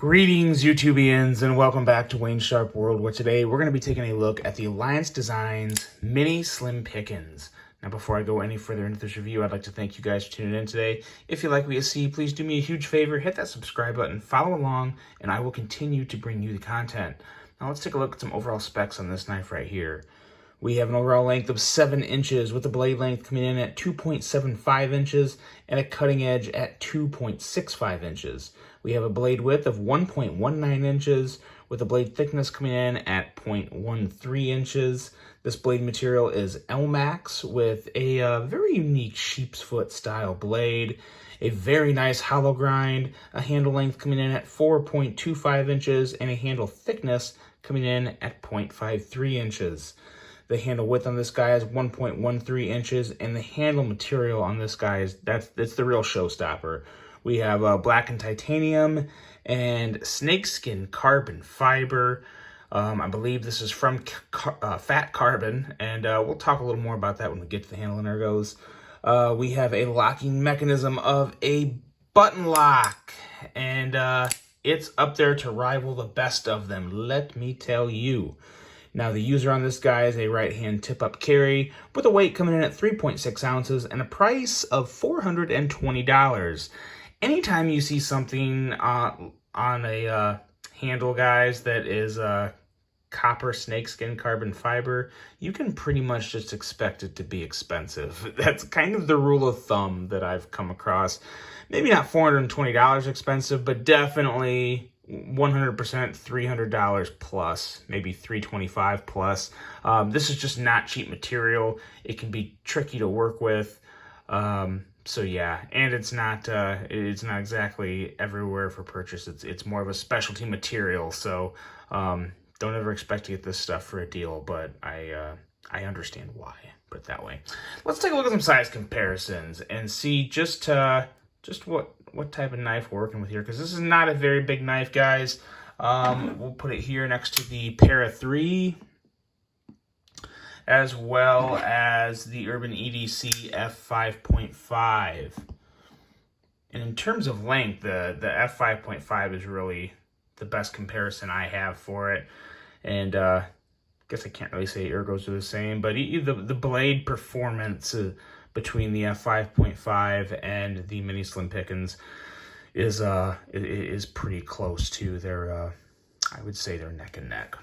Greetings, YouTubians, and welcome back to Wayne's Sharp World, where today we're going to be taking a look at the Alliance Designs Mini Slim Pickins. Now, before I go any further into this review, I'd like to thank you guys for tuning in today. If you like what you see, please do me a huge favor, hit that subscribe button, follow along, and I will continue to bring you the content. Now, let's take a look at some overall specs on this knife right here. We have an overall length of 7 inches, with the blade length coming in at 2.75 inches and a cutting edge at 2.65 inches. We have a blade width of 1.19 inches, with the blade thickness coming in at 0.13 inches. This blade material is Elmax with a very unique sheep's foot style blade, a very nice hollow grind, a handle length coming in at 4.25 inches, and a handle thickness coming in at 0.53 inches. The handle width on this guy is 1.13 inches, and the handle material on this guy that's the real showstopper. We have black and titanium and snakeskin carbon fiber. I believe this is from fat carbon, and we'll talk a little more about that when we get to the handle and ergos. We have a locking mechanism of a button lock, and it's up there to rival the best of them, let me tell you. Now, the user on this guy is a right-hand tip-up carry with a weight coming in at 3.6 ounces and a price of $420. Anytime you see something on a handle, guys, that is copper snakeskin carbon fiber, you can pretty much just expect it to be expensive. That's kind of the rule of thumb that I've come across. Maybe not $420 expensive, but definitely 100% $300 plus, maybe $325 plus. This is just not cheap material. It can be tricky to work with. So yeah, and it's not exactly everywhere for purchase. It's more of a specialty material. So don't ever expect to get this stuff for a deal, but I understand why. Put it that way. Let's take a look at some size comparisons and see just what type of knife we're working with here, because this is not a very big knife, guys. We'll put it here next to the Para 3, as well as the Urban EDC F5.5. And in terms of length, the F5.5 is really the best comparison I have for it. And I guess I can't really say ergos are the same, but the blade performance between the F5.5 and the Mini Slim Pickins is pretty close to their, I would say they're neck and neck.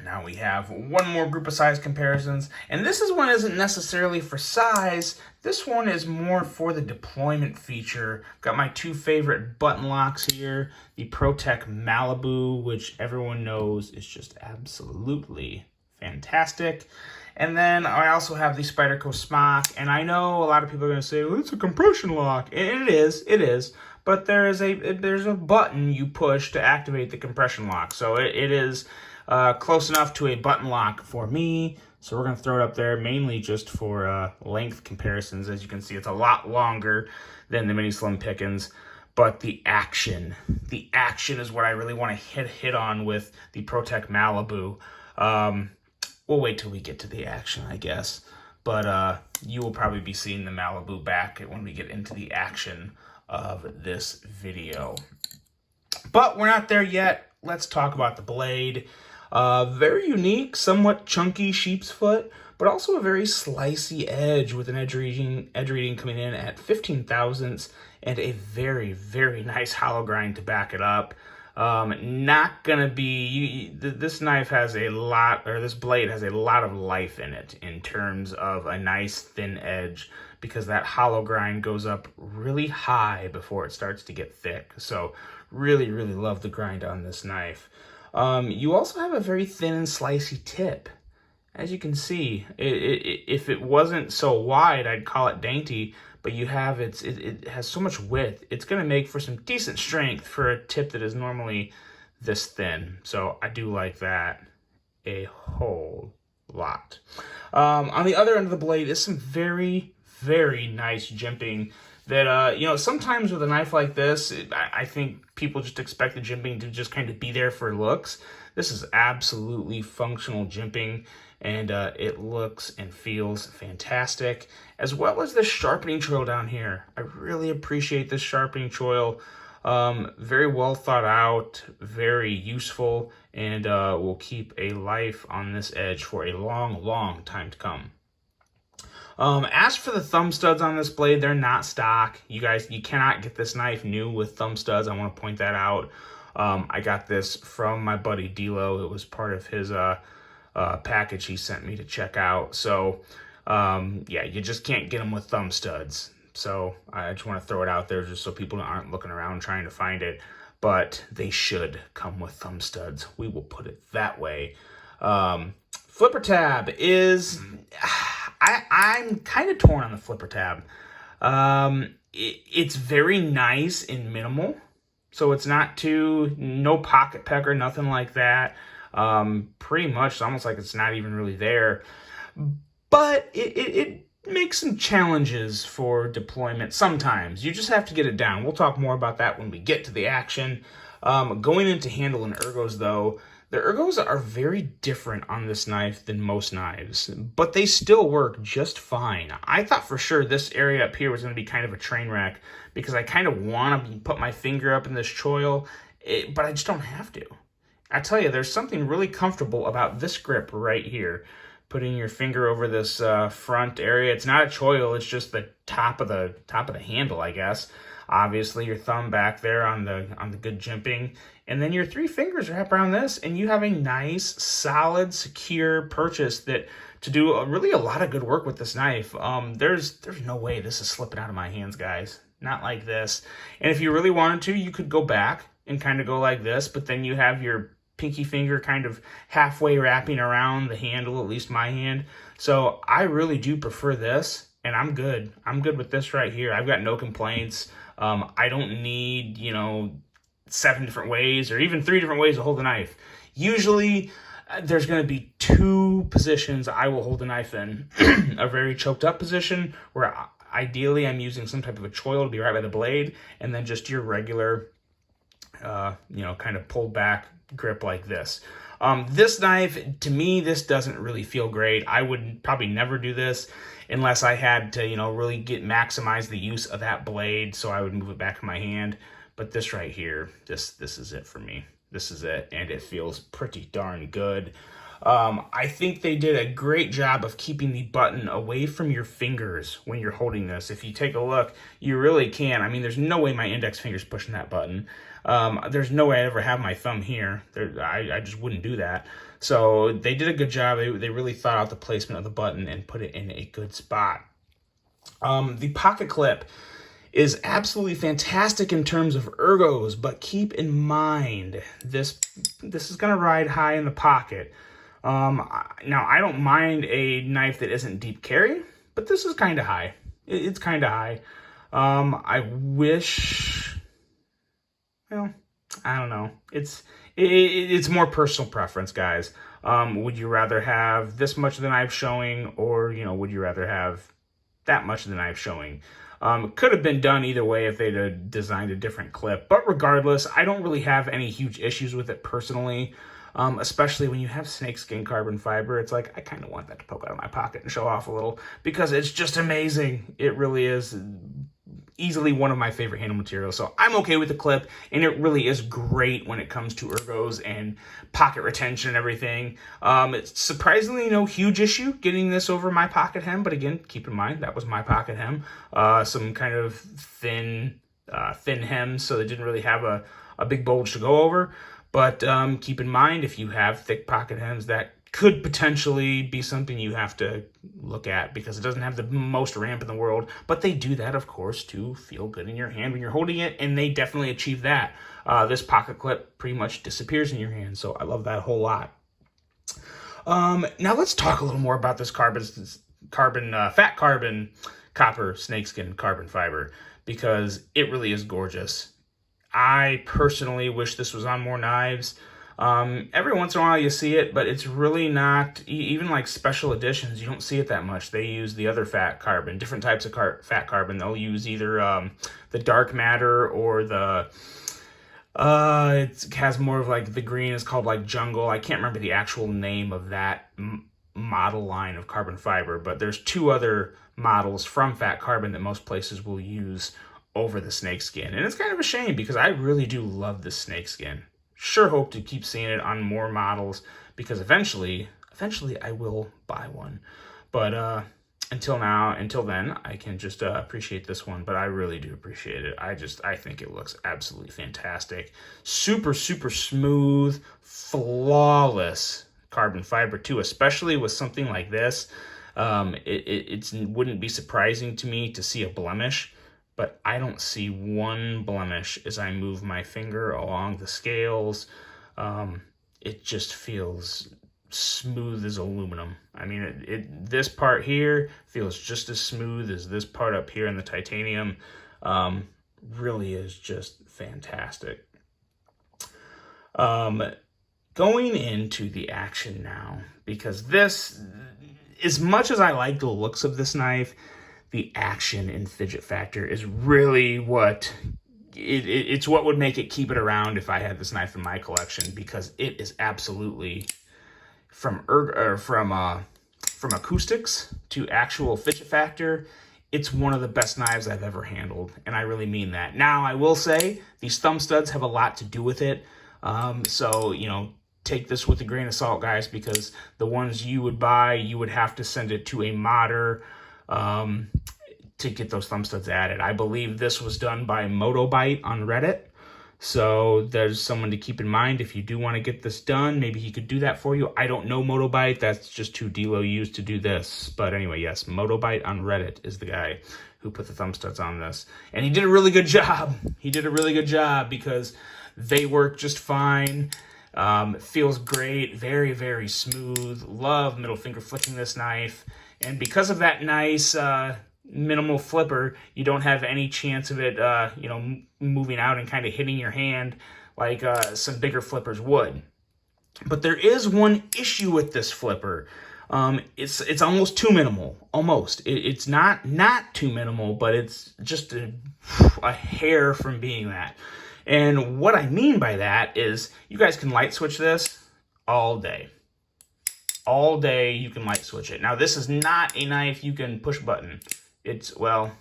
Now we have one more group of size comparisons, and this one isn't necessarily for size. This one is more for the deployment feature. Got my two favorite button locks here, the ProTech Malibu, which everyone knows is just absolutely fantastic. And then I also have the Spyderco Smock, and I know a lot of people are going to say, well, it's a compression lock. And it is, but there's a button you push to activate the compression lock. So it is close enough to a button lock for me. So we're going to throw it up there mainly just for length comparisons. As you can see, it's a lot longer than the Mini Slim Pickins. But the action is what I really want to hit on with the ProTech Malibu. We'll wait till we get to the action, I guess. But you will probably be seeing the Malibu back when we get into the action of this video. But we're not there yet. Let's talk about the blade. Very unique, somewhat chunky sheep's foot, but also a very slicey edge with an edge reading coming in at 15 thousandths and a very, very nice hollow grind to back it up. Not gonna be, this knife has a lot, or this blade has a lot of life in it in terms of a nice thin edge, because that hollow grind goes up really high before it starts to get thick. So really, really love the grind on this knife. You also have a very thin and slicey tip. As you can see, if it wasn't so wide, I'd call it dainty, but you have it has so much width, it's going to make for some decent strength for a tip that is normally this thin. So I do like that a whole lot. On the other end of the blade is some very, very nice jimping that, sometimes with a knife like this, I think people just expect the jimping to just kind of be there for looks. This is absolutely functional jimping, and it looks and feels fantastic, as well as the sharpening choil down here. I really appreciate this sharpening choil. Very well thought out, very useful, and will keep a life on this edge for a long, long time to come. As for the thumb studs on this blade, they're not stock. You cannot get this knife new with thumb studs. I want to point that out. I got this from my buddy Dilo. It was part of his package he sent me to check out. So, yeah, you just can't get them with thumb studs. So I just want to throw it out there just so people aren't looking around trying to find it. But they should come with thumb studs. We will put it that way. Flipper tab is... I'm kind of torn on the flipper tab. It's very nice and minimal. So it's not no pocket pecker, nothing like that. Pretty much it's almost like it's not even really there. But it makes some challenges for deployment sometimes. You just have to get it down. We'll talk more about that when we get to the action. Going into handle and ergos, though, the ergos are very different on this knife than most knives, but they still work just fine. I thought for sure this area up here was going to be kind of a train wreck because I kind of want to put my finger up in this choil, but I just don't have to. I tell you, there's something really comfortable about this grip right here. Putting your finger over this front area. It's not a choil, it's just the top of the handle, I guess. Obviously, your thumb back there on the good jimping, and then your three fingers wrap around this, and you have a nice, solid, secure purchase that to do really a lot of good work with this knife. There's no way this is slipping out of my hands, guys. Not like this. And if you really wanted to, you could go back and kind of go like this, but then you have your pinky finger kind of halfway wrapping around the handle, at least my hand. So I really do prefer this, and I'm good. I'm good with this right here. I've got no complaints. I don't need, 7 different ways or even 3 different ways to hold the knife. Usually there's going to be 2 positions I will hold the knife in. A very choked up position where ideally I'm using some type of a choil to be right by the blade, and then just your regular, kind of pulled back grip like this. This knife, to me, this doesn't really feel great. I would probably never do this unless I had to, really maximize the use of that blade, so I would move it back in my hand. But this right here, this is it for me. This is it, and it feels pretty darn good. I think they did a great job of keeping the button away from your fingers when you're holding this. If you take a look, you really can. I mean, there's no way my index finger's pushing that button. There's no way I'd ever have my thumb here. I just wouldn't do that. So they did a good job. They really thought out the placement of the button and put it in a good spot. The pocket clip is absolutely fantastic in terms of ergos, but keep in mind, this is going to ride high in the pocket. Now, I don't mind a knife that isn't deep carry, but this is kind of high. It's kind of high. I wish... Well, I don't know. It's more personal preference, guys. Would you rather have this much of the knife showing, or would you rather have that much of the knife showing? Could have been done either way if they'd designed a different clip. But regardless, I don't really have any huge issues with it personally. Especially when you have snakeskin carbon fiber. It's like, I kind of want that to poke out of my pocket and show off a little, because it's just amazing. It really is easily one of my favorite handle materials. So I'm okay with the clip, and it really is great when it comes to ergos and pocket retention and everything. It's surprisingly no huge issue getting this over my pocket hem, but again, keep in mind, that was my pocket hem. Some kind of thin hem, so it didn't really have a big bulge to go over. But keep in mind, if you have thick pocket hems, that could potentially be something you have to look at, because it doesn't have the most ramp in the world. But they do that, of course, to feel good in your hand when you're holding it, and they definitely achieve that. This pocket clip pretty much disappears in your hand, so I love that a whole lot. Now let's talk a little more about this fat carbon copper snakeskin carbon fiber, because it really is gorgeous. I personally wish this was on more knives. Every once in a while you see it, but it's really not, even like special editions, you don't see it that much. They use the other fat carbon, different types of fat carbon. They'll use either the dark matter or the, it has more of like, the green is called like jungle. I can't remember the actual name of that model line of carbon fiber, but there's 2 other models from fat carbon that most places will use over the snakeskin. And it's kind of a shame because I really do love the snakeskin. Sure hope to keep seeing it on more models because eventually I will buy one. But until then, I can just appreciate this one. But I really do appreciate it. I think it looks absolutely fantastic. Super, super smooth, flawless carbon fiber too, especially with something like this. It wouldn't be surprising to me to see a blemish, but I don't see one blemish as I move my finger along the scales. It just feels smooth as aluminum. I mean, this part here feels just as smooth as this part up here in the titanium. Really is just fantastic. Going into the action now, because this, as much as I like the looks of this knife, the action and fidget factor is really what it's what would make it keep it around if I had this knife in my collection, because it is absolutely from acoustics to actual fidget factor, it's one of the best knives I've ever handled, and I really mean that. Now, I will say these thumb studs have a lot to do with it, so you know, take this with a grain of salt, guys, because the ones you would buy, you would have to send it to a modder to get those thumb studs added. I believe this was done by Motobite on Reddit. So there's someone to keep in mind if you do want to get this done. Maybe he could do that for you. I don't know Motobite. That's just who Delo used to do this. But anyway, yes, Motobite on Reddit is the guy who put the thumb studs on this. And he did a really good job. He did a really good job because they work just fine. It feels great. Very, very smooth. Love middle finger flicking this knife. And because of that nice minimal flipper, you don't have any chance of it, you know, moving out and kind of hitting your hand like some bigger flippers would. But there is one issue with this flipper. It's almost too minimal. Almost. It's not too minimal, but it's just a hair from being that. And what I mean by that is you guys can light switch this all day. All day you can light switch it. Now, this is not a knife you can push button. It's, well,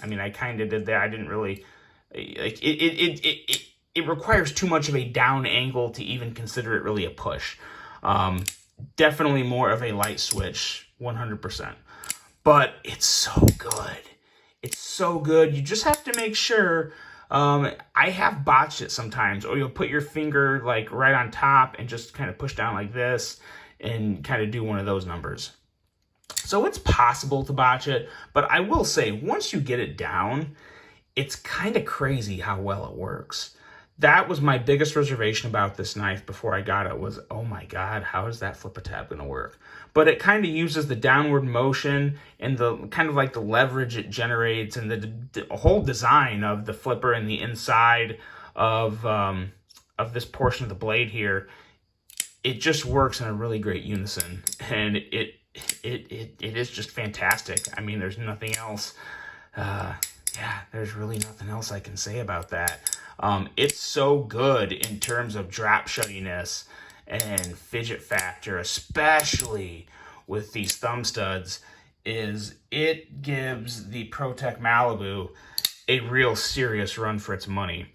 I mean, I kind of did that. I didn't really, like, it requires too much of a down angle to even consider it really a push. Definitely more of a light switch, 100%. But it's so good. It's so good. You just have to make sure, I have botched it sometimes, or you'll put your finger like right on top and just kind of push down like this and kind of do one of those numbers. So it's possible to botch it, but I will say once you get it down, it's kind of crazy how well it works. That was my biggest reservation about this knife before I got it was, oh my God, how is that flipper tab going to work? But it kind of uses the downward motion and the kind of like the leverage it generates and the whole design of the flipper and the inside of this portion of the blade here. It just works in a really great unison, and it is just fantastic. I mean, there's nothing else. Yeah, there's really nothing else I can say about that. It's so good in terms of drop shuttiness and fidget factor, especially with these thumb studs, is it gives the ProTech Malibu a real serious run for its money.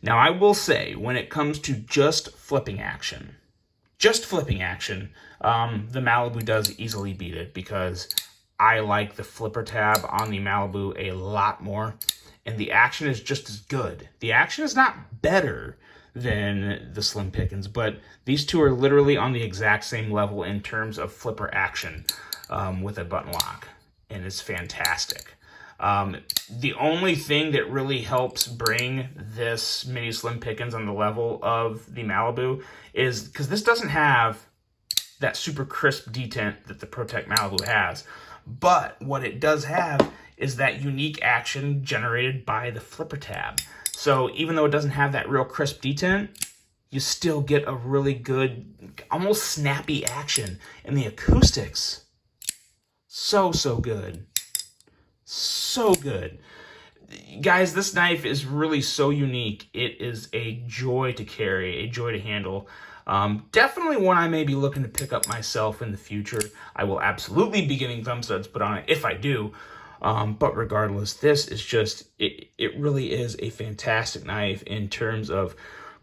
Now, I will say, when it comes to just flipping action, the Malibu does easily beat it because I like the flipper tab on the Malibu a lot more, and the action is just as good. The action is not better than the Slim Pickins, but these two are literally on the exact same level in terms of flipper action with a button lock, and it's fantastic. The only thing that really helps bring this Mini Slim Pickins on the level of the Malibu is because this doesn't have that super crisp detent that the ProTech Malibu has. But what it does have is that unique action generated by the flipper tab. So even though it doesn't have that real crisp detent, you still get a really good, almost snappy action. And the acoustics, so good. So good. Guys, this knife is really so unique. It is a joy to carry, a joy to handle. Definitely one I may be looking to pick up myself in the future. I will absolutely be getting thumb studs put on it if I do. But regardless, this is just, it really is a fantastic knife in terms of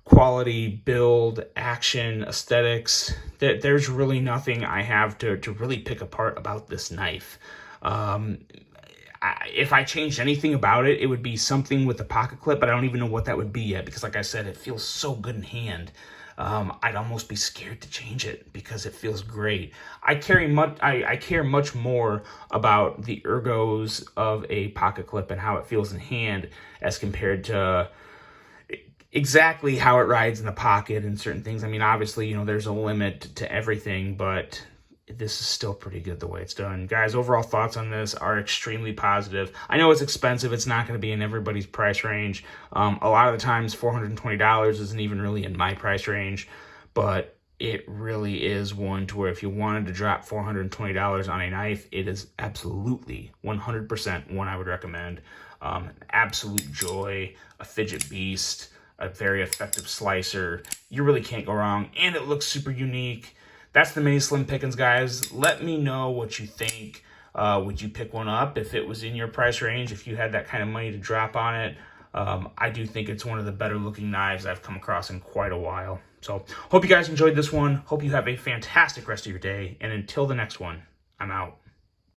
quality, build, action, aesthetics. There's really nothing I have to really pick apart about this knife. If I changed anything about it, it would be something with the pocket clip, but I don't even know what that would be yet because, like I said, it feels so good in hand. I'd almost be scared to change it because it feels great. I care much more about the ergos of a pocket clip and how it feels in hand as compared to exactly how it rides in the pocket and certain things. I mean, obviously, you know, there's a limit to everything, but this is still pretty good the way it's done. Guys, overall thoughts on this are extremely positive. I know it's expensive. It's not going to be in everybody's price range. A lot of the times, $420 isn't even really in my price range, but it really is one to where if you wanted to drop $420 on a knife, it is absolutely 100% one I would recommend. An absolute joy, a fidget beast, a very effective slicer. You really can't go wrong, and it looks super unique. That's the Mini Slim Pickins, guys. Let me know what you think. Would you pick one up if it was in your price range, if you had that kind of money to drop on it? I do think it's one of the better looking knives I've come across in quite a while. So hope you guys enjoyed this one. Hope you have a fantastic rest of your day. And until the next one, I'm out.